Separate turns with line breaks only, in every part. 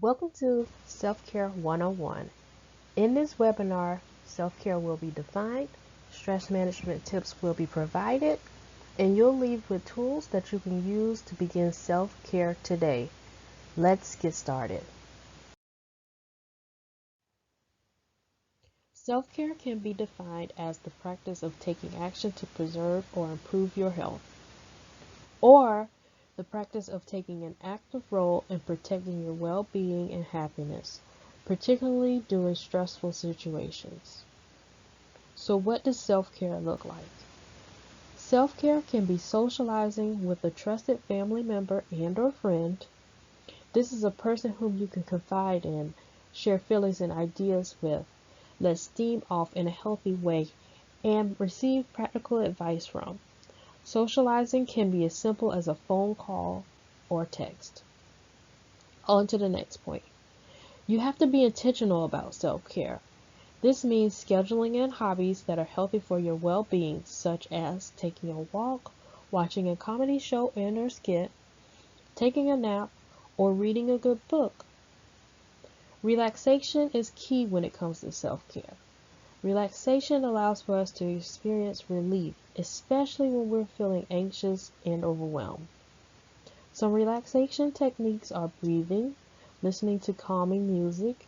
Welcome to Self-Care 101. In this webinar, self-care will be defined, stress management tips will be provided, and you'll leave with tools that you can use to begin self-care today. Let's get started. Self-care can be defined as the practice of taking action to preserve or improve your health, or the practice of taking an active role in protecting your well-being and happiness, particularly during stressful situations. So what does self-care look like? Self-care can be socializing with a trusted family member and or friend. This is a person whom you can confide in, share feelings and ideas with, let steam off in a healthy way, and receive practical advice from. Socializing can be as simple as a phone call or text. On to the next point. You have to be intentional about self-care. This means scheduling in hobbies that are healthy for your well-being, such as taking a walk, watching a comedy show and or skit, taking a nap, or reading a good book. Relaxation is key when it comes to self-care. Relaxation allows for us to experience relief, especially when we're feeling anxious and overwhelmed. Some relaxation techniques are breathing, listening to calming music,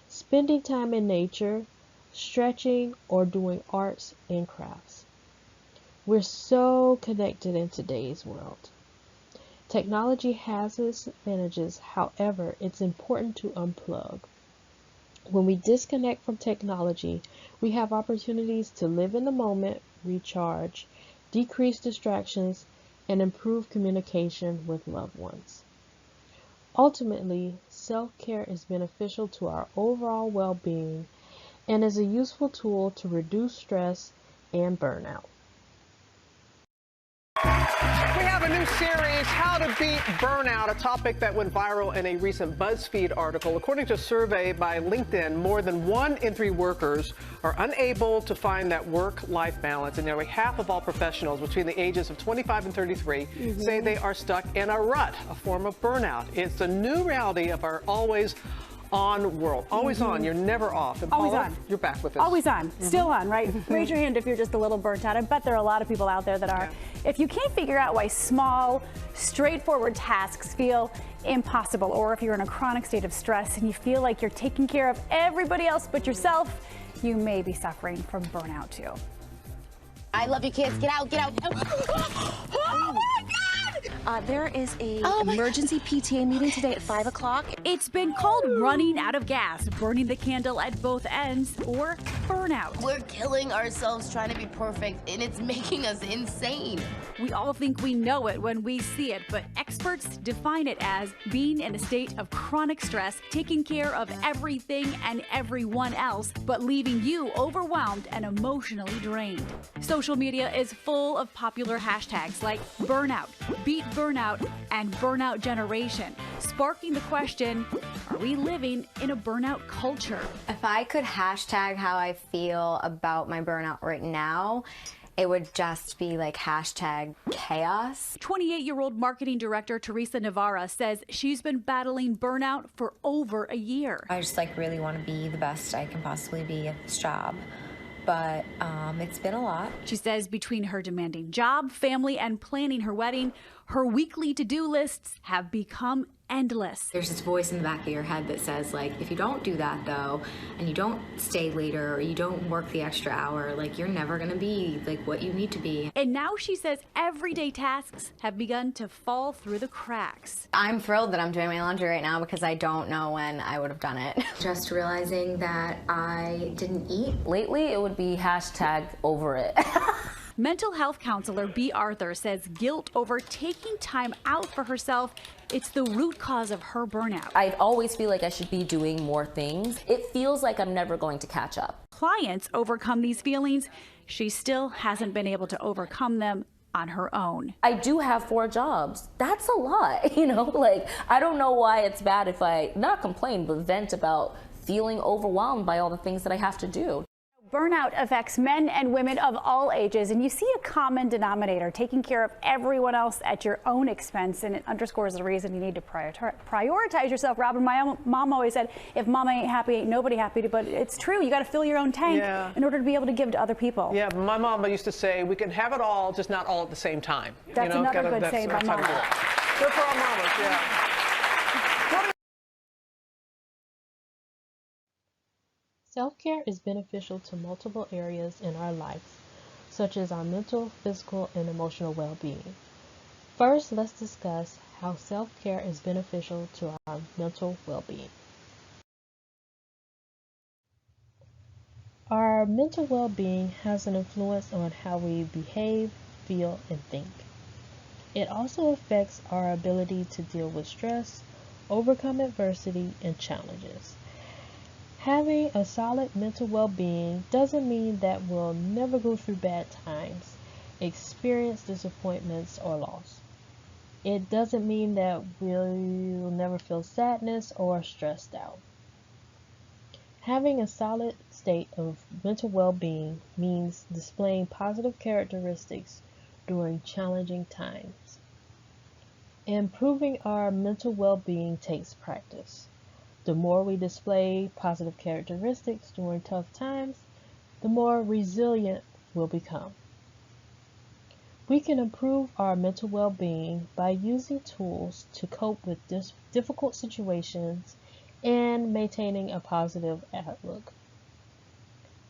spending time in nature, stretching, or doing arts and crafts. We're so connected in today's world. Technology has its advantages, however, it's important to unplug. When we disconnect from technology, we have opportunities to live in the moment, recharge, decrease distractions, and improve communication with loved ones. Ultimately, self-care is beneficial to our overall well-being and is a useful tool to reduce stress and burnout.
We have a new series, How to Beat Burnout, a topic that went viral in a recent BuzzFeed article. According to a survey by LinkedIn, more than 1 in 3 workers are unable to find that work-life balance, and nearly half of all professionals between the ages of 25 and 33 say they are stuck in a rut, a form of burnout. It's the new reality of our always on world. Always on. You're never off. And
always
Paula,
on.
You're back with us.
Always on. Still on, right? Raise your hand if you're just a little burnt out. I bet there are a lot of people out there that are. Yeah. If you can't figure out why small, straightforward tasks feel impossible, or if you're in a chronic state of stress and you feel like you're taking care of everybody else but yourself, you may be suffering from burnout too.
I love you, kids. Get out, get out. Oh my God!
There is a emergency PTA meeting today at 5 o'clock.
It's been called running out of gas, burning the candle at both ends, or burnout.
We're killing ourselves trying to be perfect, and it's making us insane.
We all think we know it when we see it, but experts define it as being in a state of chronic stress, taking care of everything and everyone else, but leaving you overwhelmed and emotionally drained. Social media is full of popular hashtags like burnout, beat burnout, and burnout generation, sparking the question, are we living in a burnout culture?
If I could hashtag how I feel about my burnout right now, it would just be like hashtag chaos.
28-year-old marketing director Teresa Navarra says she's been battling burnout for over a year.
I just really want to be the best I can possibly be at this job. But it's been a lot.
She says between her demanding job, family, and planning her wedding, her weekly to-do lists have become endless.
There's this voice in the back of your head that says, if you don't do that, though, and you don't stay later, or you don't work the extra hour, you're never going to be, what you need to be.
And now she says everyday tasks have begun to fall through the cracks.
I'm thrilled that I'm doing my laundry right now because I don't know when I would have done it.
Just realizing that I didn't eat.
Lately, it would be hashtag over it.
Mental health counselor B. Arthur says guilt over taking time out for herself, it's the root cause of her burnout.
I always feel like I should be doing more things. It feels like I'm never going to catch up.
Clients overcome these feelings. She still hasn't been able to overcome them on her own.
I do have 4 jobs. That's a lot, I don't know why it's bad if I not complain, but vent about feeling overwhelmed by all the things that I have to do.
Burnout affects men and women of all ages, and you see a common denominator, taking care of everyone else at your own expense, and it underscores the reason you need to prioritize yourself. Robin, my mom always said, if mama ain't happy, ain't nobody happy, but it's true. You got to fill your own tank in order to be able to give to other people.
Yeah, my mama used to say, we can have it all, just not all at the same time.
That's another good saying by mama.
Good for our mamas, yeah.
Self-care is beneficial to multiple areas in our lives, such as our mental, physical, and emotional well-being. First, let's discuss how self-care is beneficial to our mental well-being. Our mental well-being has an influence on how we behave, feel, and think. It also affects our ability to deal with stress, overcome adversity, and challenges. Having a solid mental well-being doesn't mean that we'll never go through bad times, experience disappointments, or loss. It doesn't mean that we'll never feel sadness or stressed out. Having a solid state of mental well-being means displaying positive characteristics during challenging times. Improving our mental well-being takes practice. The more we display positive characteristics during tough times, the more resilient we'll become. We can improve our mental well-being by using tools to cope with difficult situations and maintaining a positive outlook.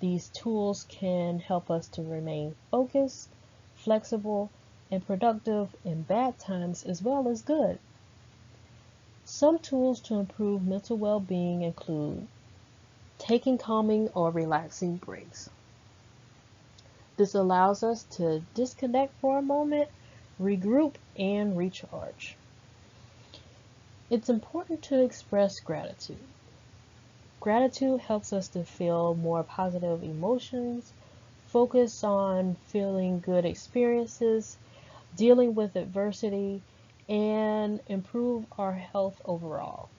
These tools can help us to remain focused, flexible, and productive in bad times as well as good. Some tools to improve mental well-being include taking calming or relaxing breaks. This allows us to disconnect for a moment, regroup, and recharge. It's important to express gratitude. Gratitude helps us to feel more positive emotions, focus on feeling good experiences, dealing with adversity, and improve our health overall.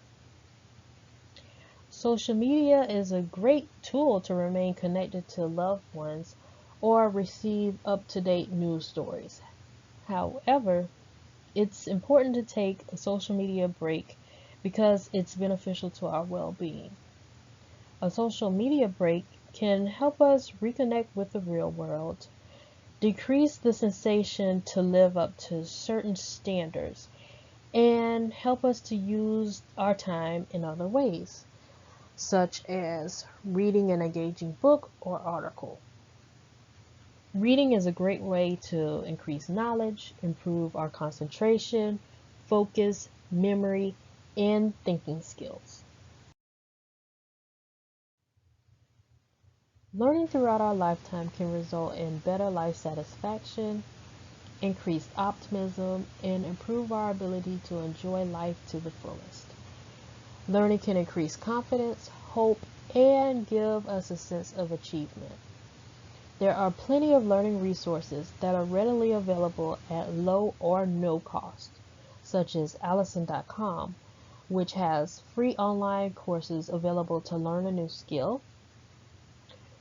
Social media is a great tool to remain connected to loved ones or receive up-to-date news stories. However, it's important to take a social media break because it's beneficial to our well-being. A social media break can help us reconnect with the real world, decrease the sensation to live up to certain standards, and help us to use our time in other ways, such as reading an engaging book or article. Reading is a great way to increase knowledge, improve our concentration, focus, memory, and thinking skills. Learning throughout our lifetime can result in better life satisfaction, increased optimism, and improve our ability to enjoy life to the fullest. Learning can increase confidence, hope, and give us a sense of achievement. There are plenty of learning resources that are readily available at low or no cost, such as Allison.com, which has free online courses available to learn a new skill.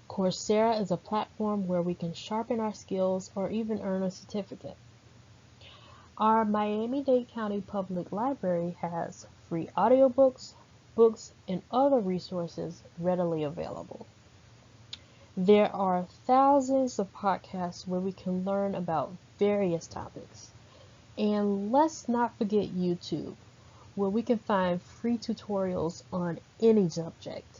Coursera is a platform where we can sharpen our skills or even earn a certificate. Our Miami-Dade County Public Library has free audiobooks, books, and other resources readily available. There are thousands of podcasts where we can learn about various topics. And let's not forget YouTube, where we can find free tutorials on any subject.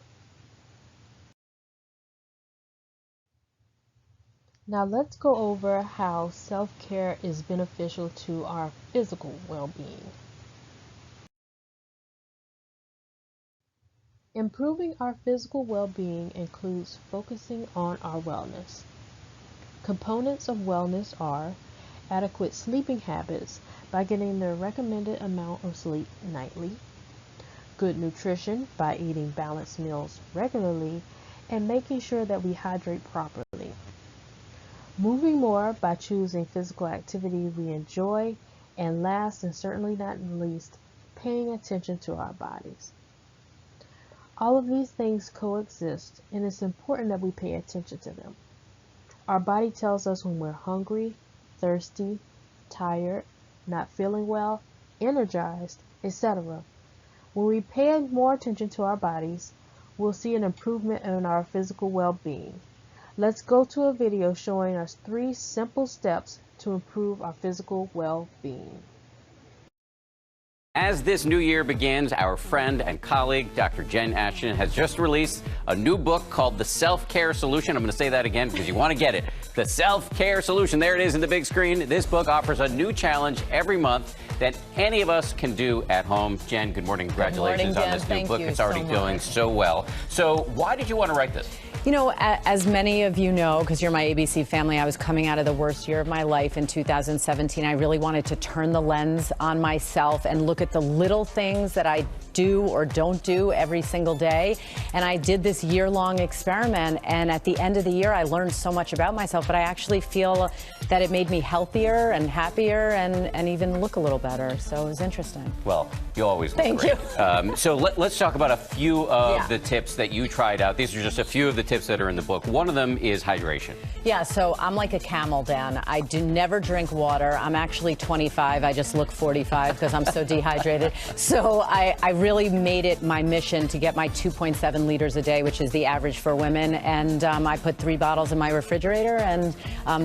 Now let's go over how self-care is beneficial to our physical well-being. Improving our physical well-being includes focusing on our wellness. Components of wellness are adequate sleeping habits by getting the recommended amount of sleep nightly, good nutrition by eating balanced meals regularly, and making sure that we hydrate properly. Moving more by choosing physical activity we enjoy, and last and certainly not least, paying attention to our bodies. All of these things coexist, and it's important that we pay attention to them. Our body tells us when we're hungry, thirsty, tired, not feeling well, energized, etc. When we pay more attention to our bodies, we'll see an improvement in our physical well-being. Let's go to a video showing us 3 simple steps to improve our physical well-being.
As this new year begins, our friend and colleague, Dr. Jen Ashton, has just released a new book called The Self-Care Solution. I'm going to say that again because you want to get it. The Self-Care Solution. There it is in the big screen. This book offers a new challenge every month that any of us can do at home. Jen, good morning. Congratulations on this new book. It's already going so well. So why did you want to write this?
You know, as many of you know, because you're my ABC family, I was coming out of the worst year of my life in 2017. I really wanted to turn the lens on myself and look at the little things that I do or don't do every single day. And I did this year-long experiment, and at the end of the year, I learned so much about myself, but I actually feel that it made me healthier and happier and even look a little better. So it was interesting.
Well, you always look great. Thank you. So let's talk about a few of the tips that you tried out. These are just a few of the tips that are in the book. One of them is hydration.
Yeah, so I'm like a camel, Dan. I do never drink water. I'm actually 25. I just look 45 because I'm so dehydrated. So I really made it my mission to get my 2.7 liters a day, which is the average for women. And I put 3 bottles in my refrigerator, and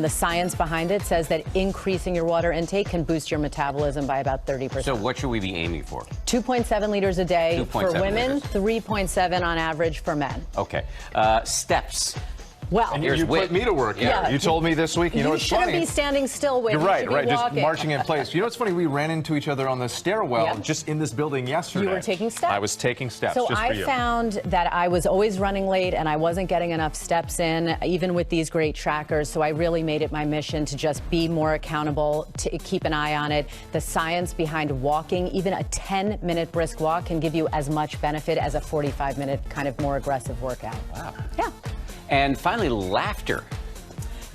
the science behind it says that increasing your water intake can boost your metabolism by about 30%.
So what should we be aiming for?
2.7 liters a day for women, 3.7 on average for men.
Okay. Steps.
Well,
and you put me to work here.
Yeah.
You told me this week. You know, it's funny.
You shouldn't be standing still with.
You're right, right.
Walking.
Just marching in place. You know, it's funny. We ran into each other on the stairwell just in this building yesterday.
You were taking steps.
I was taking steps.
So
just for
I
you.
found that I was always running late and I wasn't getting enough steps in, even with these great trackers. So I really made it my mission to just be more accountable, to keep an eye on it. The science behind walking, even a 10-minute brisk walk, can give you as much benefit as a 45-minute kind of more aggressive workout.
Wow.
Yeah.
And finally, laughter.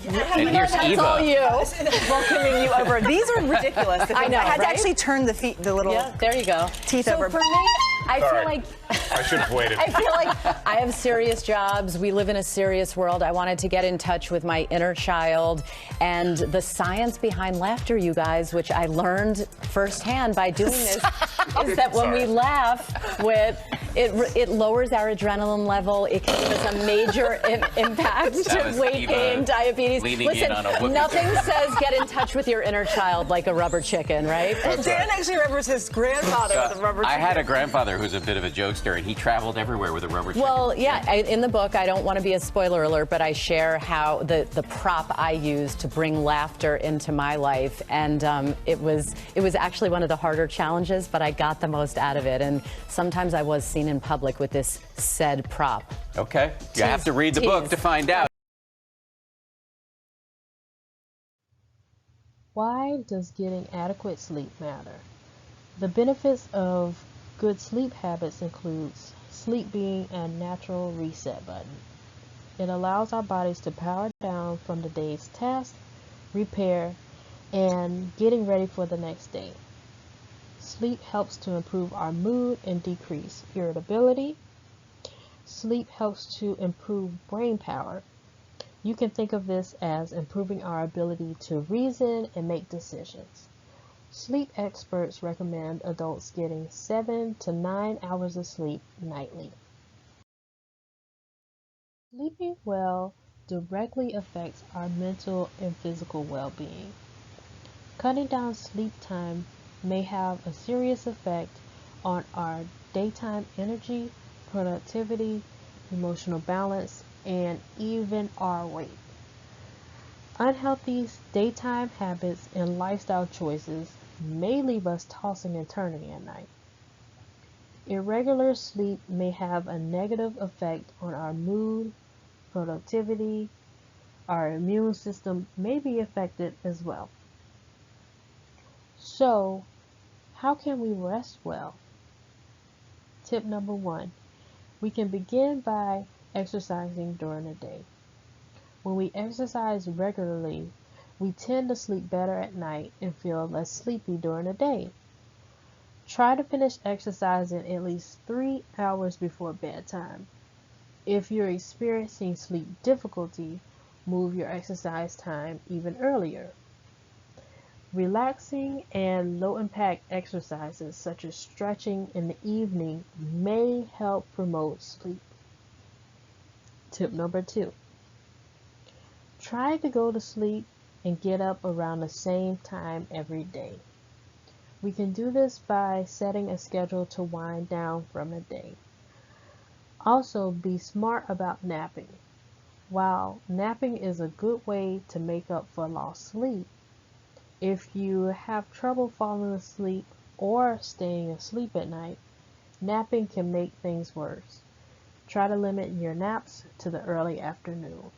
And
here's
That's
Eva.
all you.
Welcoming you over. These are ridiculous.
I know,
I had
right?
to actually turn the little
there you go.
teeth
so
over.
For me, I feel like
I should have waited.
I feel like I have serious jobs. We live in a serious world. I wanted to get in touch with my inner child and the science behind laughter, you guys, which I learned firsthand by doing this, is that when we laugh, it lowers our adrenaline level. It can give us a major impact to weight gain, diabetes. Listen, nothing says get in touch with your inner child like a rubber chicken, right?
Dan actually remembers his grandfather with a rubber chicken.
I had a grandfather who's a bit of a jokester, and he traveled everywhere with a rubber chicken.
Well, yeah, in the book, I don't want to be a spoiler alert, but I share how the prop I used to bring laughter into my life, and it was actually one of the harder challenges, but I got the most out of it, and sometimes I was seen in public with this said prop.
Okay, you have to read the book to find out.
Why does getting adequate sleep matter? The benefits of good sleep habits includes sleep being a natural reset button. It allows our bodies to power down from the day's tasks, repair, and getting ready for the next day. Sleep helps to improve our mood and decrease irritability. Sleep helps to improve brain power. You can think of this as improving our ability to reason and make decisions. Sleep experts recommend adults getting 7 to 9 hours of sleep nightly. Sleeping well directly affects our mental and physical well-being. Cutting down sleep time may have a serious effect on our daytime energy, productivity, emotional balance, and even our weight. Unhealthy daytime habits and lifestyle choices may leave us tossing and turning at night. Irregular sleep may have a negative effect on our mood, productivity. Our immune system may be affected as well. So, how can we rest well? Tip number 1. We can begin by exercising during the day. When we exercise regularly, we tend to sleep better at night and feel less sleepy during the day. Try to finish exercising at least 3 hours before bedtime. If you're experiencing sleep difficulty, move your exercise time even earlier. Relaxing and low-impact exercises such as stretching in the evening may help promote sleep. Tip number 2. Try to go to sleep and get up around the same time every day. We can do this by setting a schedule to wind down from a day. Also, be smart about napping. While napping is a good way to make up for lost sleep, if you have trouble falling asleep or staying asleep at night, napping can make things worse. Try to limit your naps to the early afternoon.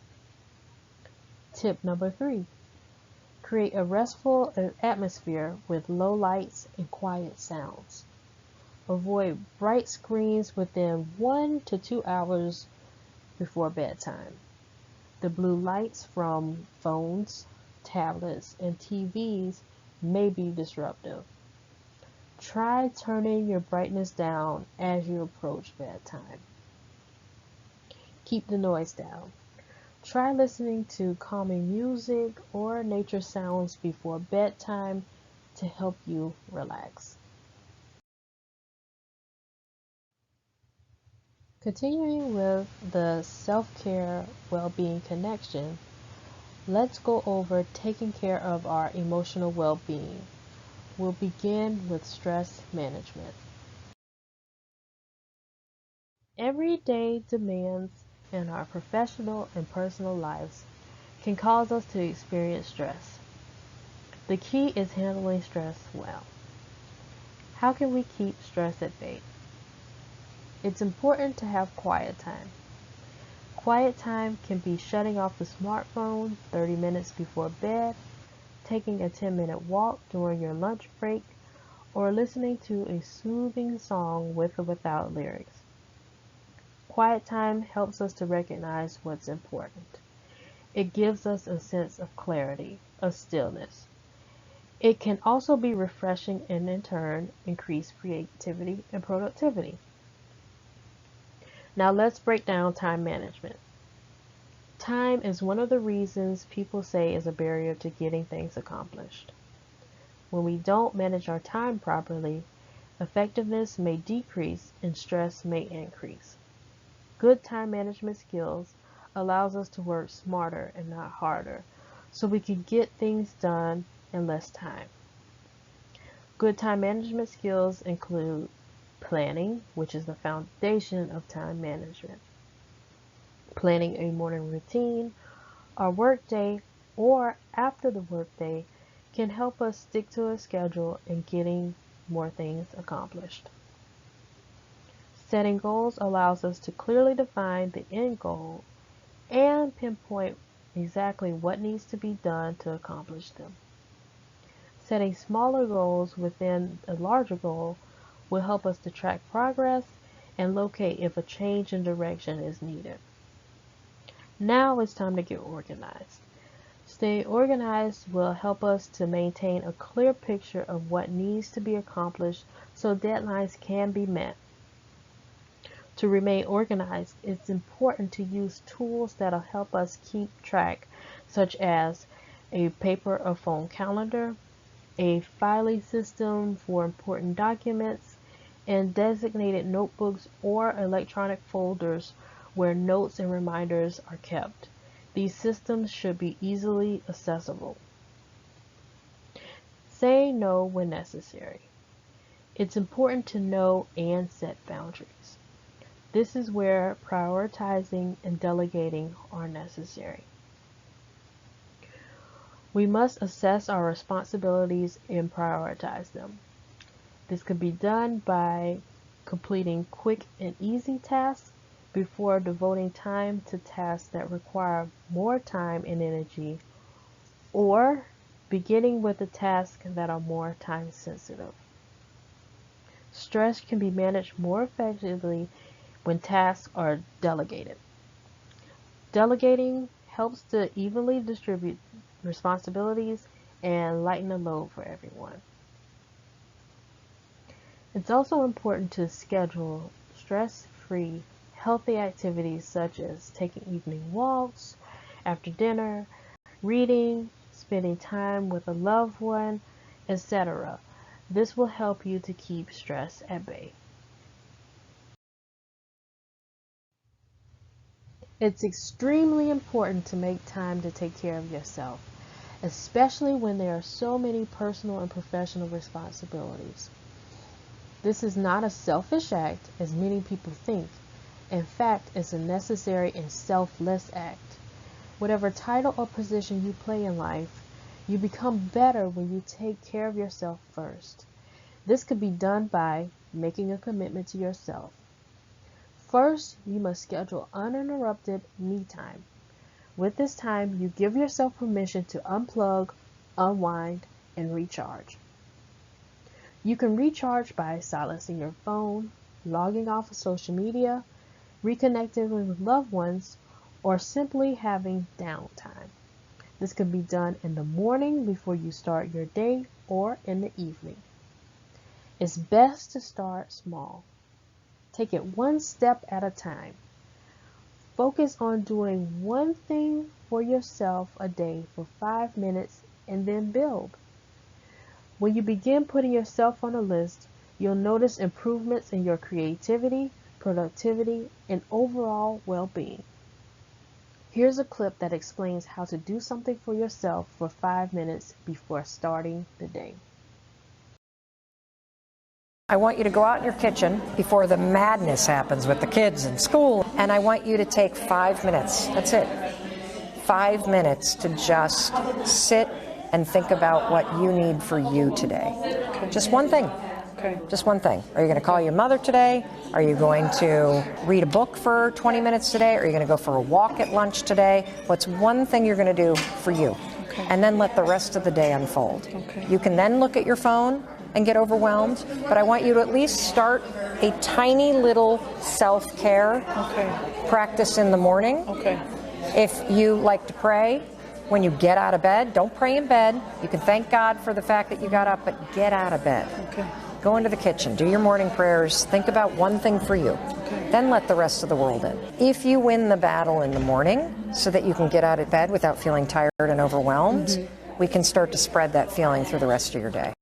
Tip number 3. Create a restful atmosphere with low lights and quiet sounds. Avoid bright screens within 1 to 2 hours before bedtime. The blue lights from phones, tablets, and TVs may be disruptive. Try turning your brightness down as you approach bedtime. Keep the noise down. Try listening to calming music or nature sounds before bedtime to help you relax. Continuing with the self-care well-being connection, let's go over taking care of our emotional well-being. We'll begin with stress management. Everyday demands in our professional and personal lives can cause us to experience stress. The key is handling stress well. How can we keep stress at bay? It's important to have quiet time. Quiet time can be shutting off the smartphone 30 minutes before bed, taking a 10-minute walk during your lunch break, or listening to a soothing song with or without lyrics. Quiet time helps us to recognize what's important. It gives us a sense of clarity, of stillness. It can also be refreshing and in turn increase creativity and productivity. Now let's break down time management. Time is one of the reasons people say is a barrier to getting things accomplished. When we don't manage our time properly, effectiveness may decrease and stress may increase. Good time management skills allows us to work smarter and not harder, so we can get things done in less time. Good time management skills include planning, which is the foundation of time management. Planning a morning routine, our workday, or after the workday can help us stick to a schedule and getting more things accomplished. Setting goals allows us to clearly define the end goal and pinpoint exactly what needs to be done to accomplish them. Setting smaller goals within a larger goal will help us to track progress and locate if a change in direction is needed. Now it's time to get organized. Staying organized will help us to maintain a clear picture of what needs to be accomplished so deadlines can be met. To remain organized, it's important to use tools that'll help us keep track, such as a paper or phone calendar, a filing system for important documents, and designated notebooks or electronic folders where notes and reminders are kept. These systems should be easily accessible. Say no when necessary. It's important to know and set boundaries. This is where prioritizing and delegating are necessary. We must assess our responsibilities and prioritize them. This could be done by completing quick and easy tasks before devoting time to tasks that require more time and energy, or beginning with the tasks that are more time sensitive. Stress can be managed more effectively when tasks are delegated. Delegating helps to evenly distribute responsibilities and lighten the load for everyone. It's also important to schedule stress-free, healthy activities such as taking evening walks after dinner, reading, spending time with a loved one, etc. This will help you to keep stress at bay. It's extremely important to make time to take care of yourself, especially when there are so many personal and professional responsibilities. This is not a selfish act, as many people think. In fact, it's a necessary and selfless act. Whatever title or position you play in life, you become better when you take care of yourself first. This could be done by making a commitment to yourself. First, you must schedule uninterrupted me time. With this time, you give yourself permission to unplug, unwind, and recharge. You can recharge by silencing your phone, logging off of social media, reconnecting with loved ones, or simply having downtime. This can be done in the morning before you start your day or in the evening. It's best to start small. Take it one step at a time. Focus on doing one thing for yourself a day for 5 minutes and then build. When you begin putting yourself on a list, you'll notice improvements in your creativity, productivity, and overall well-being. Here's a clip that explains how to do something for yourself for 5 minutes before starting the day.
I want you to go out in your kitchen before the madness happens with the kids in school, and I want you to take 5 minutes. That's it. 5 minutes to just sit and think about what you need for you today. Okay. Just one thing. Okay. Just one thing. Are you going to call your mother today? Are you going to read a book for 20 minutes today? Are you going to go for a walk at lunch today? What's one thing you're going to do for you? Okay. And then let the rest of the day unfold. Okay. You can then look at your phone and get overwhelmed, but I want you to at least start a tiny little self-care practice in the morning. Okay. If you like to pray, when you get out of bed, don't pray in bed. You can thank God for the fact that you got up, but get out of bed. Okay. Go into the kitchen, do your morning prayers, think about one thing for you. Okay. Then let the rest of the world in. If you win the battle in the morning so that you can get out of bed without feeling tired and overwhelmed, we can start to spread that feeling through the rest of your day.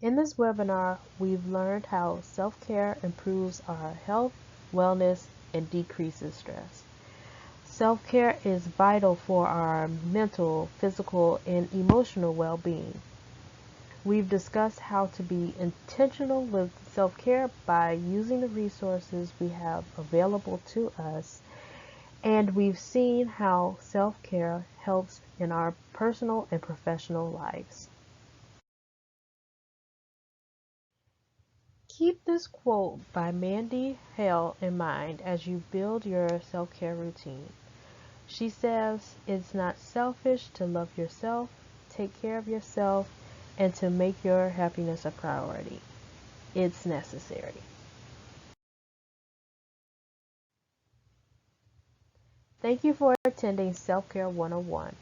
In this webinar, we've learned how self-care improves our health, wellness, and decreases stress. Self-care is vital for our mental, physical, and emotional well-being. We've discussed how to be intentional with self-care by using the resources we have available to us, and we've seen how self-care helps in our personal and professional lives. Keep this quote by Mandy Hale in mind as you build your self-care routine. She says, "It's not selfish to love yourself, take care of yourself, and to make your happiness a priority. It's necessary." Thank you for attending Self-Care 101.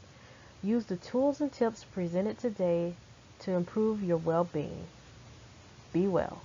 Use the tools and tips presented today to improve your well-being. Be well.